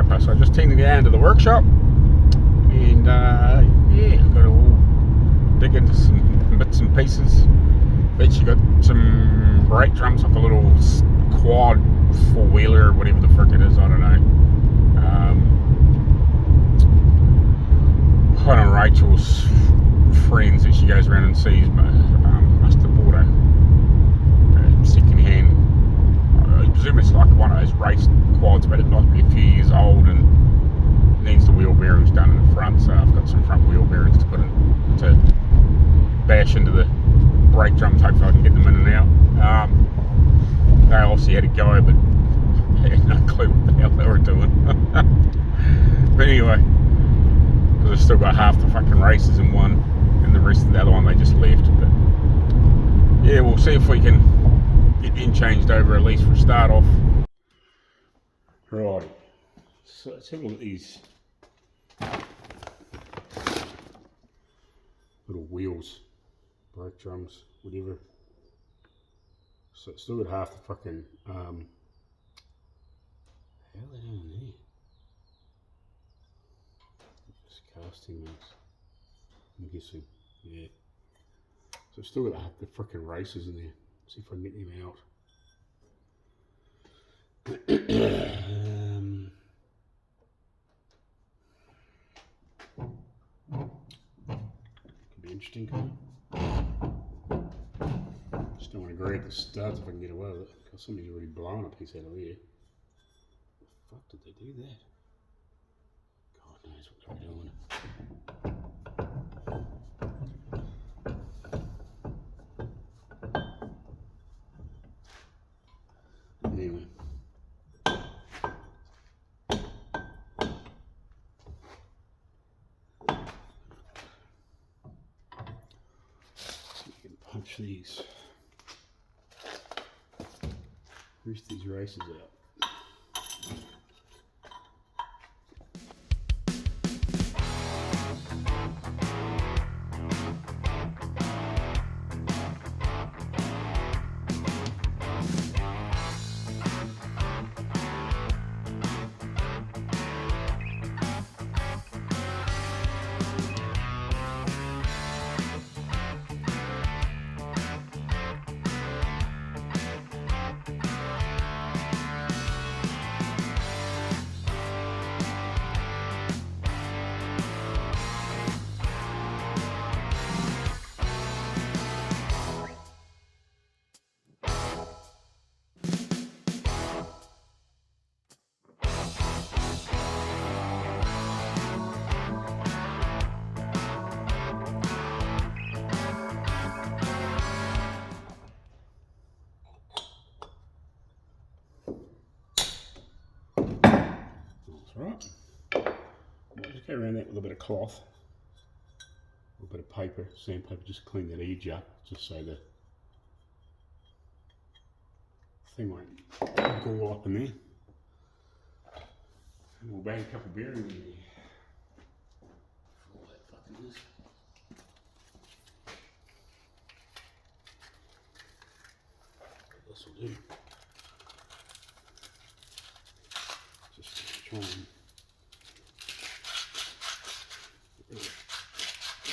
scraper. So I just taken it down to the workshop, and yeah, I've got to all dig into some bits and pieces. I've actually got some brake drums off a little quad four-wheeler or whatever the frick it is, I don't know. One of Rachel's friends that she goes around and sees must have bought a second-hand, I presume it's like one of those race quads, but it might be a few years old and needs the wheel bearings done in the front, so I've got some front wheel bearings to put in, to bash into the brake drums. Hopefully I can get them in and out. They obviously had a go, but they had no clue what the hell they were doing. But anyway, because I've still got half the fucking races in one, and the rest of the other one they just left. But yeah, we'll see if we can get them changed over at least for a start off. Right, so let's have a look at these little wheels, brake drums, whatever. So it's still got half the fucking, how are they doing there? Just casting those. I'm guessing, yeah. So it's still got the fucking races in there. See if I can get them out. Could be interesting, couldn't it? Just don't want to grab the studs if I can get away with it, because somebody's already blown a piece out of there. The fuck did they do that? God knows what they were doing. Anyway. So you can punch these. Rest these races out. Right, I'll just go around that with a bit of cloth, a bit of paper, sandpaper, just clean that edge up, just so the thing won't go up in there. And we'll bang a couple of bearings in there. For all that fucking is. This will do. Just try and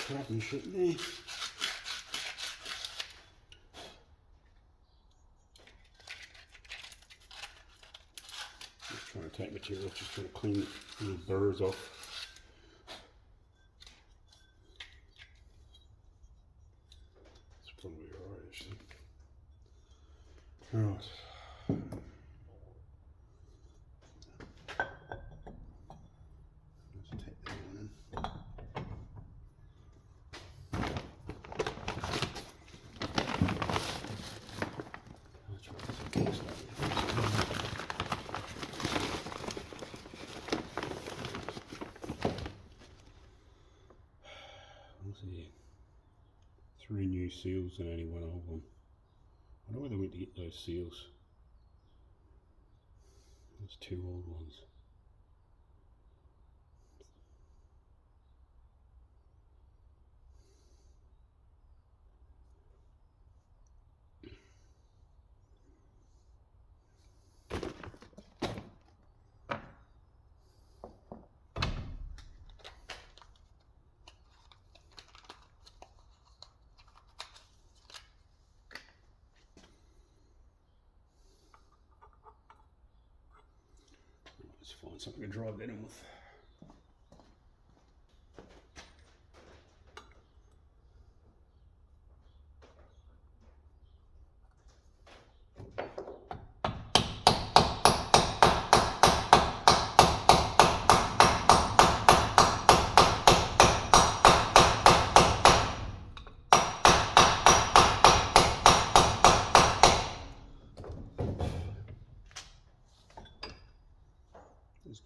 crap and shit in there. Just trying to take material, just trying to clean any burrs off. That's probably alright actually. Alright. Let's take that one in. Three new seals and only one old one. I wonder where they went to get those seals. There's two old ones. find something to drive that in with.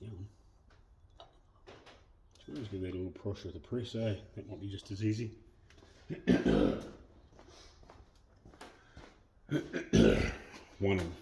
Going. So let's give that a little push with the press, eh? That might be just as easy. One of them.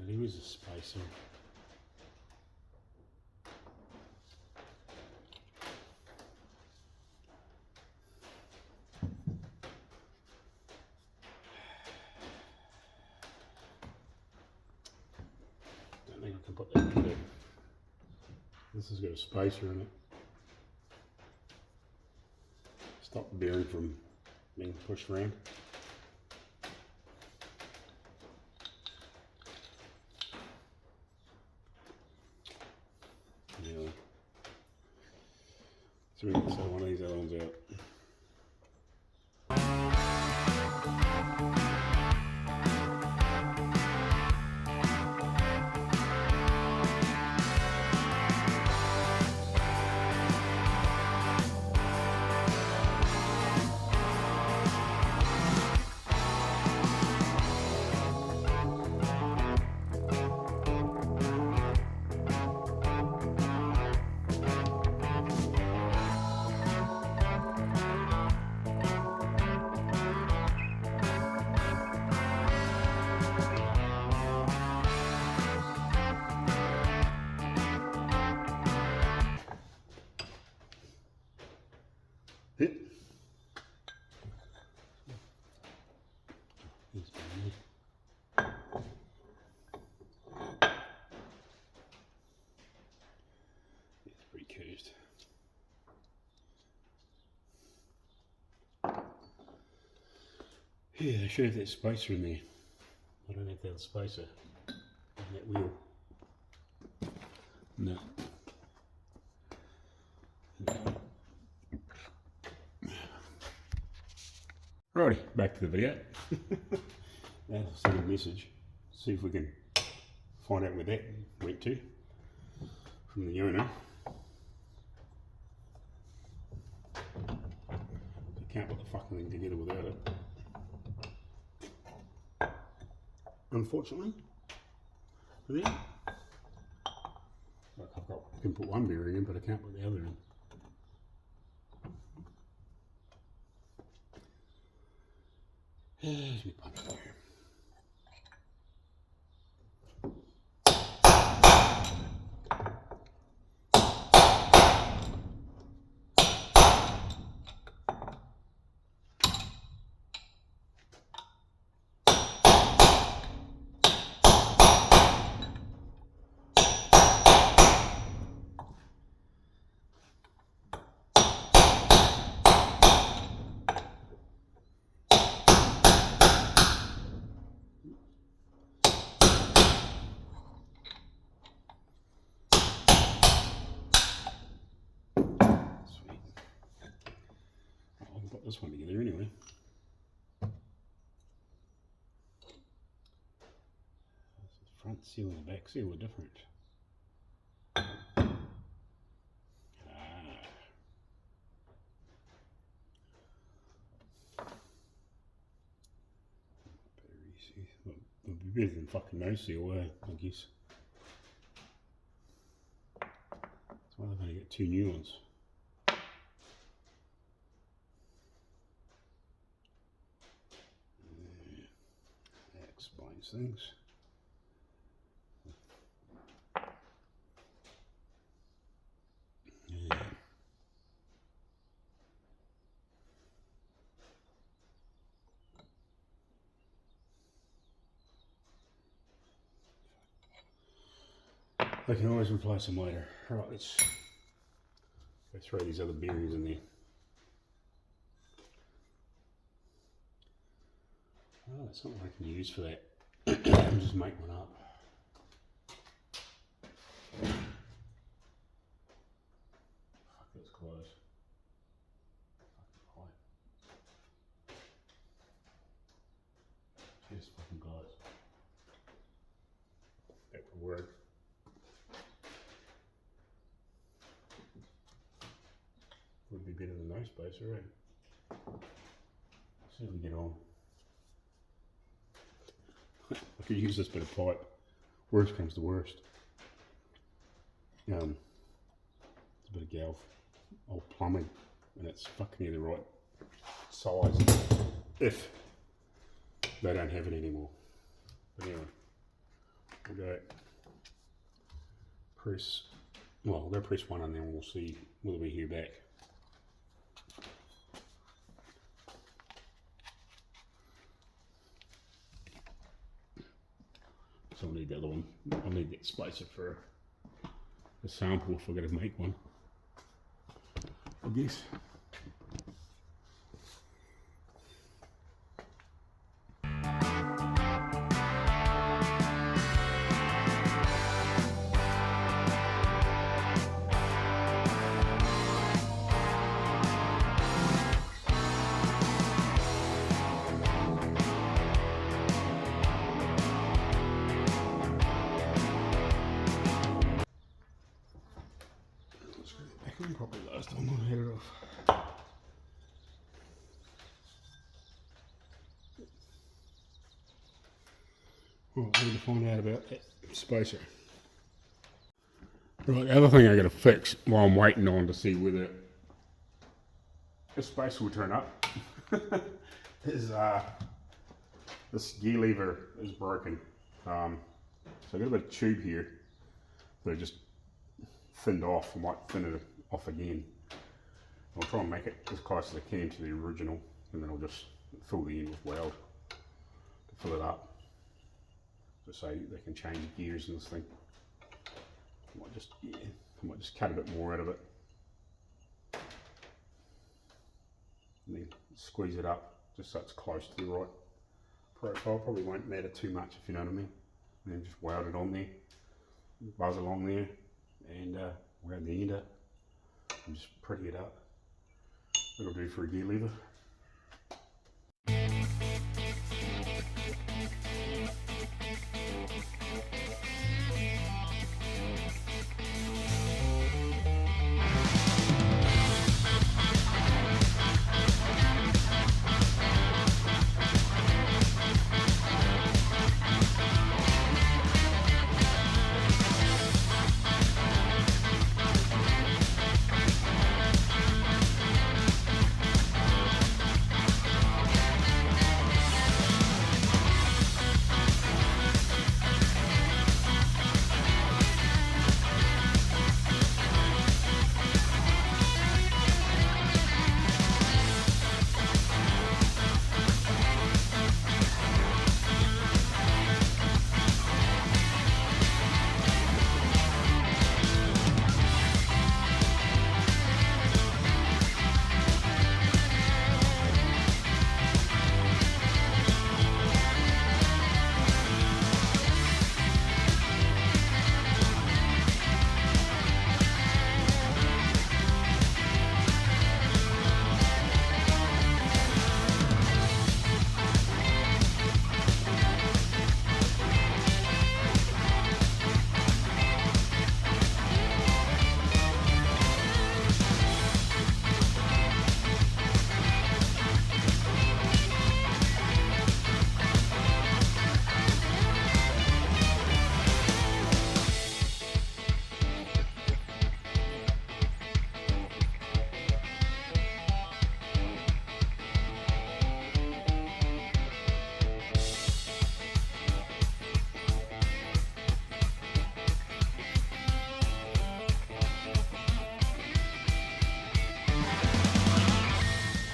Really was a spacer. Don't think I can put that in there. This has got a spacer in it. Stop the bearing from being pushed around. Yeah. So we can sell one of these other ones out. Hit. It's pretty cursed. Yeah, I should have that spacer in there. I don't have that spacer on that wheel. No. Righty, back to the video. Now I'll send a message, see if we can find out where that went to from the owner. I can't put the fucking thing together without it. Unfortunately, for them. Like I can put one bearing in, but I can't put the other in. There's my punch there. Put this one together anyway. The front seal and the back seal are different. Better easy. Well, it would be better than fucking no seal, I guess. That's why they're going to get two new ones. That explains things. Yeah. I can always replace them later. Right, let's go throw these other bearings in there. Oh, that's something I can use for that. I'll just make one up. Fuck, that's close. Fucking just fucking close. That would work. Would be better than no spacer, right? See how we get on. I could use this bit of pipe. Worst comes to worst. It's a bit of galv, old plumbing, and it's fucking near the right size if they don't have it anymore. But anyway, we'll go press. Well, we'll go press one, and then we'll see whether we hear back. So I'll need the other one. I'll need that spacer for a sample if we're going to make one, I guess. Probably last time I had it off. Well, I need to find out about that spacer. Right, the other thing I got to fix while I'm waiting on to see whether the spacer will turn up is this gear lever is broken. So I got a bit of tube here that I just thinned off. I might thin it off again. I'll try and make it as close as I can to the original, and then I'll just fill the end with weld to fill it up, just so they can change gears in this thing. I might just cut a bit more out of it, and then squeeze it up just so it's close to the right profile. Probably won't matter too much, if you know what I mean. And then just weld it on there, buzz along there, and weld the end up and just pretty it up. That'll do for a gear lever.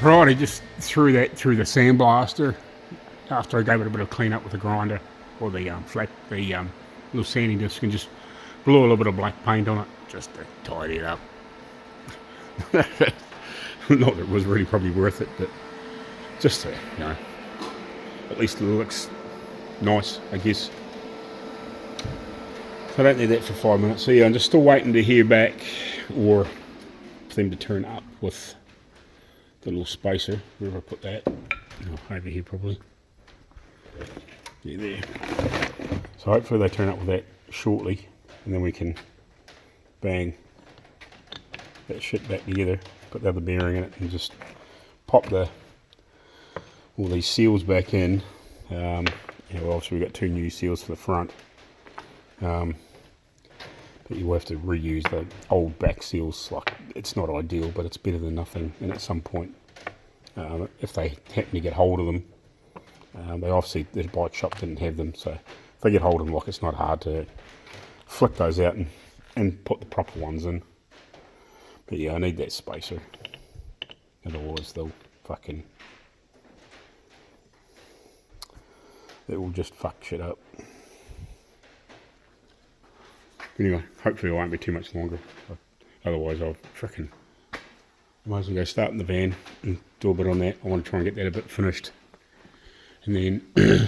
Right, I just threw that through the sandblaster after I gave it a bit of clean up with the grinder or the little sanding disc, and just Blew a little bit of black paint on it just to tidy it up. Not that it was really probably worth it, but just to, at least it looks nice, I guess. So I don't need that for 5 minutes. So yeah, I'm just still waiting to hear back, or for them to turn up with the little spacer. Where have I put that? Oh, over here probably. Yeah, there. So hopefully they turn up with that shortly, and then we can bang that shit back together, put the other bearing in it, and just pop all these seals back in. Well, obviously we've got 2 new seals for the front, but you will have to reuse the old back seals. Like, it's not ideal, but it's better than nothing. And at some point, if they happen to get hold of them, they obviously, the bike shop didn't have them, so if they get hold of them, like, it's not hard to flick those out and put the proper ones in. But yeah, I need that spacer, otherwise they'll fucking, it will just fuck shit up. Anyway, hopefully it won't be too much longer, otherwise I'll frickin', might as well go start in the van and do a bit on that. I want to try and get that a bit finished, and then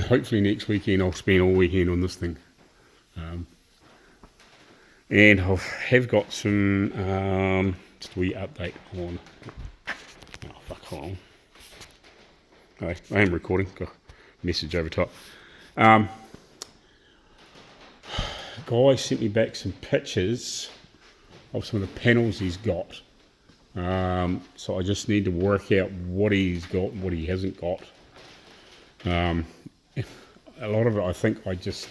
hopefully next weekend I'll spend all weekend on this thing. And I have got some, just a wee update on, oh fuck, hold on. Oh, I am recording, got a message over top. Guy sent me back some pictures of some of the panels he's got. So I just need to work out what he's got and what he hasn't got. A lot of it I think it's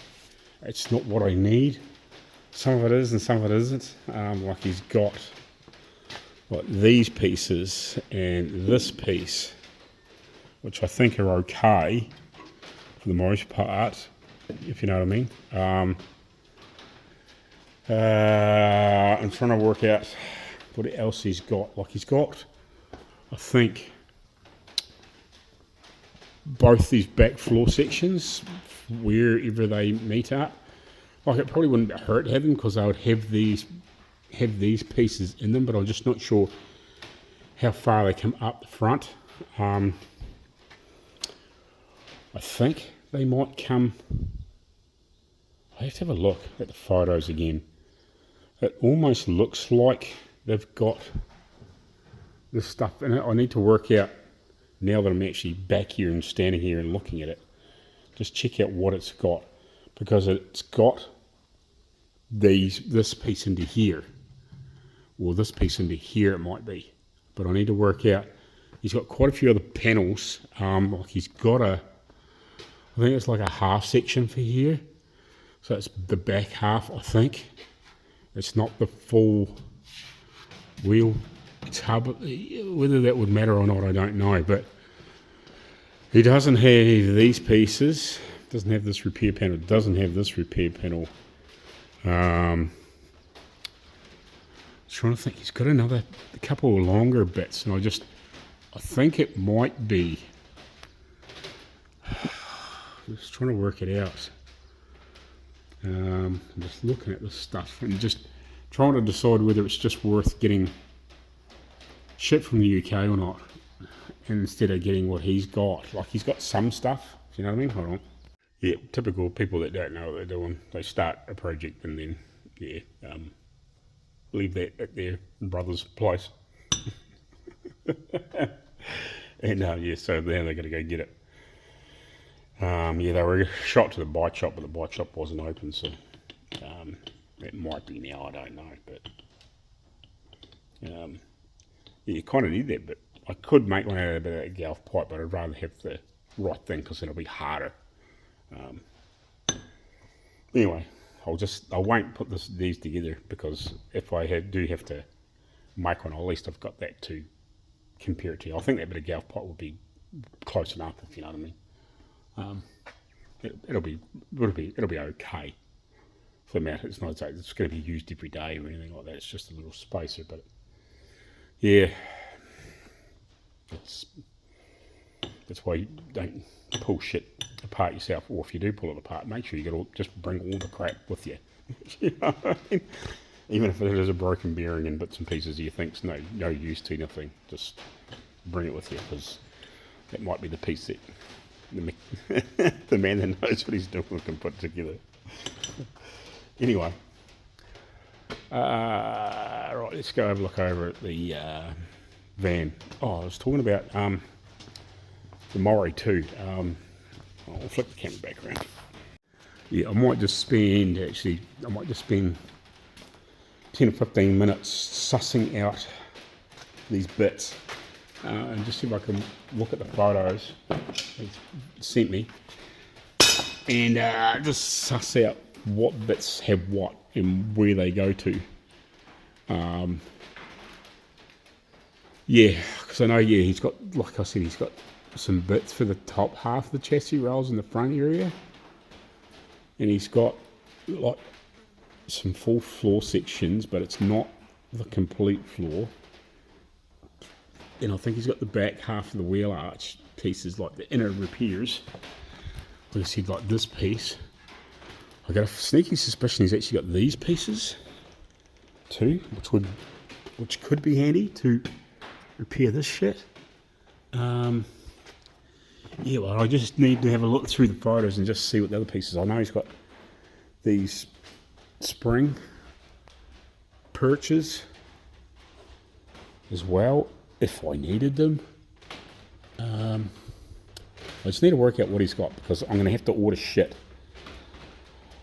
not what I need. Some of it is and some of it isn't. Like he's got like these pieces and this piece, which I think are okay for the most part, if you know what I mean. I'm trying to work out what else he's got. Like he's got, I think, both these back floor sections wherever they meet up. Like it probably wouldn't hurt to have them because I would have these pieces in them, but I'm just not sure how far they come up the front. I think they might come. I have to have a look at the photos again. It almost looks like they've got this stuff in it. I need to work out, now that I'm actually back here and standing here and looking at it, just check out what it's got, because it's got this piece into here, or this piece into here it might be, but I need to work out. He's got quite a few other panels. Like he's got I think it's like a half section for here, so it's the back half. I think it's not the full wheel tub. Whether that would matter or not, I don't know, but he doesn't have these pieces, doesn't have this repair panel, doesn't have this repair panel. Trying to think, he's got a couple of longer bits, and I think it might be, just trying to work it out. I'm just looking at this stuff and just trying to decide whether it's just worth getting shit from the UK or not, instead of getting what he's got. Like he's got some stuff, you know what I mean? Hold on. Yeah, typical people that don't know what they're doing. They start a project and then, leave that at their brother's place. And so now they've got to go get it. They were shot to the bike shop, but the bike shop wasn't open, so it might be now, I don't know. But you kind of need that, but I could make one out of a Galf pipe, but I'd rather have the right thing because it'll be harder. Anyway, I won't put these together, because if I do have to make one, at least I've got that to compare it to. I think that bit of Galf pipe would be close enough, if you know what I mean. It'll be okay for the amount. It's not like it's going to be used every day or anything like that. It's just a little spacer, but yeah, that's why you don't pull shit apart yourself, or if you do pull it apart, make sure you just bring all the crap with you. You know what I mean? Even if it is a broken bearing and bits and pieces you think's no use to nothing, just bring it with you, because that might be the piece that the man that knows what he's doing can put together. Anyway, right, let's go have a look over at the van. Oh, I was talking about the Mori too. I'll flip the camera back around. Yeah, I might just spend 10 or 15 minutes sussing out these bits and just see if I can look at the photos he's sent me and just suss out what bits have what and where they go to. Yeah, because I know, yeah, he's got, like I said, he's got some bits for the top half of the chassis rails in the front area, and he's got like some full floor sections, but it's not the complete floor. And I think he's got the back half of the wheel arch pieces, like the inner repairs. Like I said, like this piece. I got a sneaky suspicion he's actually got these pieces too, which could be handy to repair this shit. Yeah, well, I just need to have a look through the photos and just see what the other pieces. I know he's got these spring perches as well, if I needed them. I just need to work out what he's got, because I'm going to have to order shit.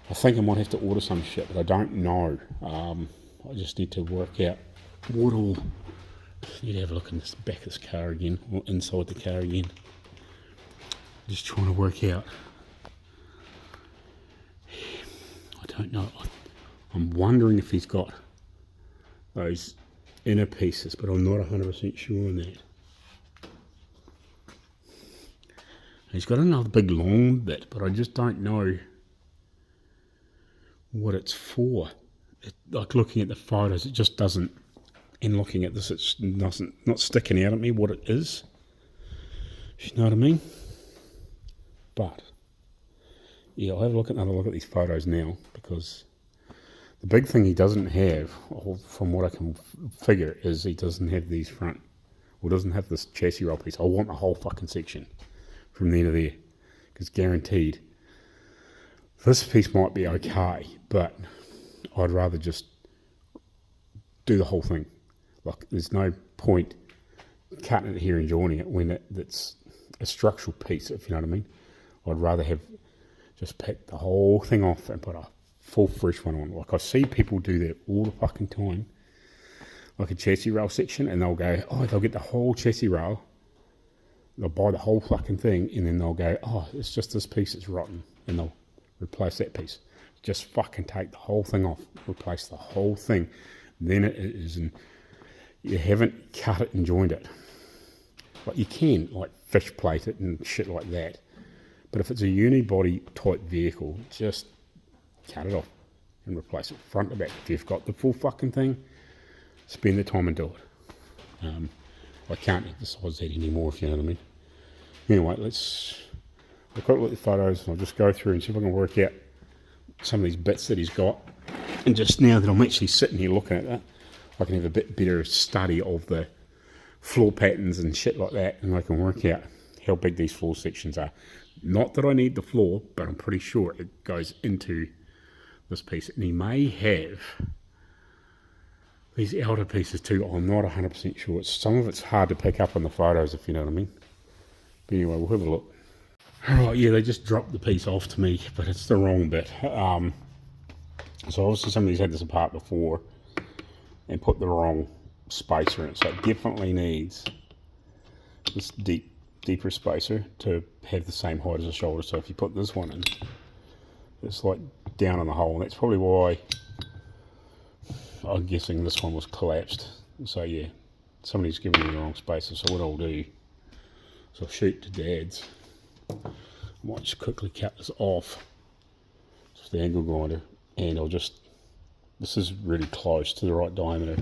I think I might have to order some shit, but I don't know. I just need to work out what all. Need to have a look in the back of this car again, or inside the car again. Just trying to work out. I don't know. I'm wondering if he's got those inner pieces, but I'm not 100% sure on that. He's got another big long bit, but I just don't know what it's for. Like looking at the photos, it just doesn't. And looking at this, it's not sticking out at me what it is. You know what I mean? But yeah, I'll have another look at these photos now, because the big thing he doesn't have, from what I can figure, is he doesn't have these front, or doesn't have this chassis rail piece. I want the whole fucking section from there to there, because guaranteed this piece might be okay, but I'd rather just do the whole thing. Like, there's no point cutting it here and joining it when it's a structural piece, if you know what I mean. I'd rather have just picked the whole thing off and put a full fresh one on. Like, I see people do that all the fucking time. Like a chassis rail section, and they'll go, oh, they'll get the whole chassis rail, they'll buy the whole fucking thing, and then they'll go, oh, it's just this piece that's rotten, and they'll replace that piece. Just fucking take the whole thing off, replace the whole thing. Then it is you haven't cut it and joined it. Like, you can, like, fish plate it and shit like that. But if it's a unibody type vehicle, just cut it off and replace it front to back. If you've got the full fucking thing, spend the time and do it. I can't emphasize that anymore, if you know what I mean. Anyway, I'll quick look at the photos, and I'll just go through and see if I can work out some of these bits that he's got. And just now that I'm actually sitting here looking at that, I can have a bit better study of the floor patterns and shit like that, and I can work out how big these floor sections are. Not that I need the floor, but I'm pretty sure it goes into this piece. And he may have these outer pieces too. I'm not 100% sure. Some of it's hard to pick up on the photos, if you know what I mean. But anyway, we'll have a look. Alright, yeah, they just dropped the piece off to me, but it's the wrong bit. So obviously somebody's had this apart before and put the wrong spacer in it. So it definitely needs this deeper spacer to have the same height as the shoulder. So if you put this one in, it's like down in the hole, and that's probably why I'm guessing this one was collapsed. So yeah, somebody's given me the wrong spacer. So what I'll do is I'll shoot to Dad's. I might just quickly cut this off with the angle grinder, and I'll just, this is really close to the right diameter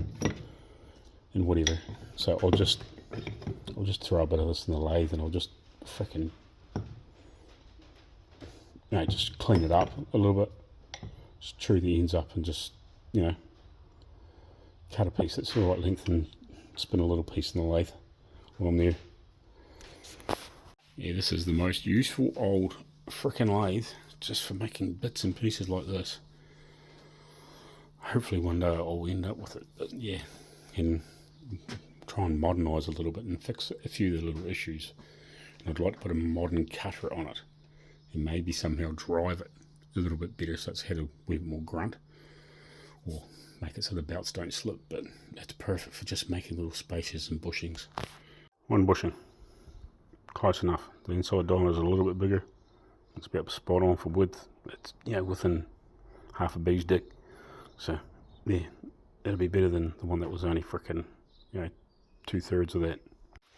and whatever, so I'll just throw a bit of this in the lathe, and I'll just freaking just clean it up a little bit, just true the ends up, and just cut a piece that's the right length and spin a little piece in the lathe while I'm there. Yeah, this is the most useful old frickin' lathe just for making bits and pieces like this. Hopefully one day I'll end up with it, but yeah, and try and modernise a little bit and fix a few of the little issues. And I'd like to put a modern cutter on it and maybe somehow drive it a little bit better so it's had a wee bit more grunt, or make it so the belts don't slip, but it's perfect for just making little spaces and bushings. One bushing, close enough. The inside diameter is a little bit bigger. It's about spot on for width. It's within half a bee's dick. So yeah, it'll be better than the one that was only frickin' 2/3 of that.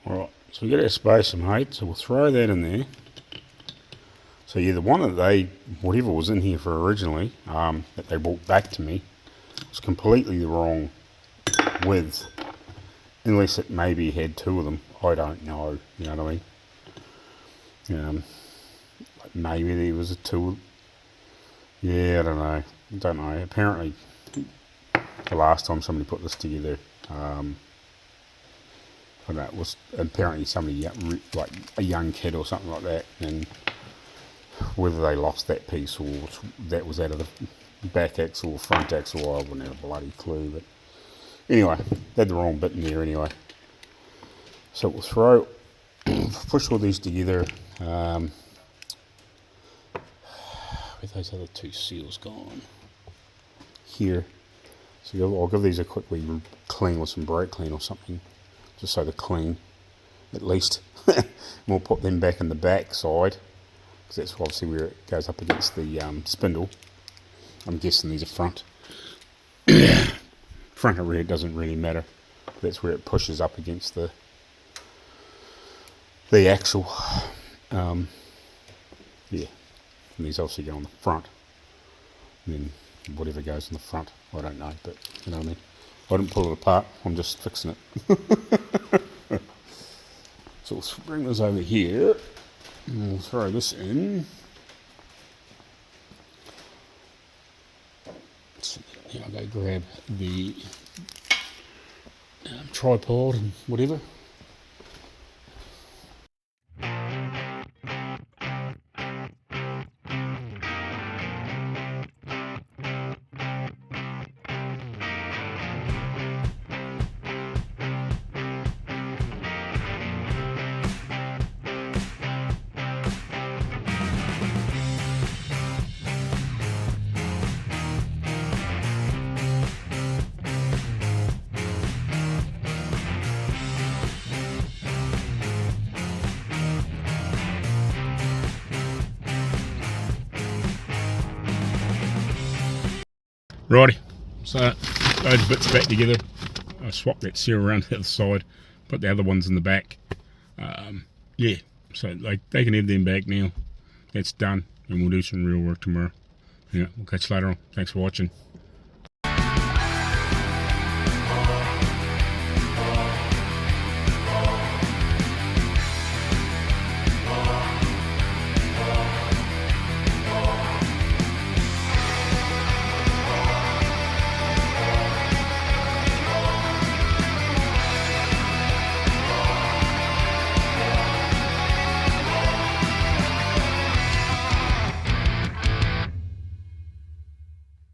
Alright, so we got our spacer, mate, so we'll throw that in there. So yeah, the one that whatever was in here for originally, that they brought back to me, was completely the wrong width. Unless it maybe had two of them. I don't know, you know what I mean? Like maybe there was a two. Yeah, I don't know. Apparently, the last time somebody put this together, I don't know, it was apparently somebody like a young kid or something like that, and whether they lost that piece or that was out of the back axle or front axle, I wouldn't have a bloody clue. But anyway, they had the wrong bit in there anyway. So we'll push all these together. Where those other two seals gone? Here. So I'll give these a quick wee clean with some brake clean or something, just so they're clean, at least. We'll put them back in the back side, because that's obviously where it goes up against the spindle. I'm guessing these are front. Front or rear, it doesn't really matter. That's where it pushes up against the axle. Yeah, and these obviously go on the front. And then whatever goes in the front, I don't know, but you know what I mean. I didn't pull it apart, I'm just fixing it. So let's bring this over here, and we'll throw this in. So, yeah, I'll go grab the tripod and whatever. Righty, so those bits back together. I swapped that seal around the other side, put the other ones in the back. Yeah, so they can have them back now. That's done, and we'll do some real work tomorrow. Yeah, we'll catch you later on. Thanks for watching.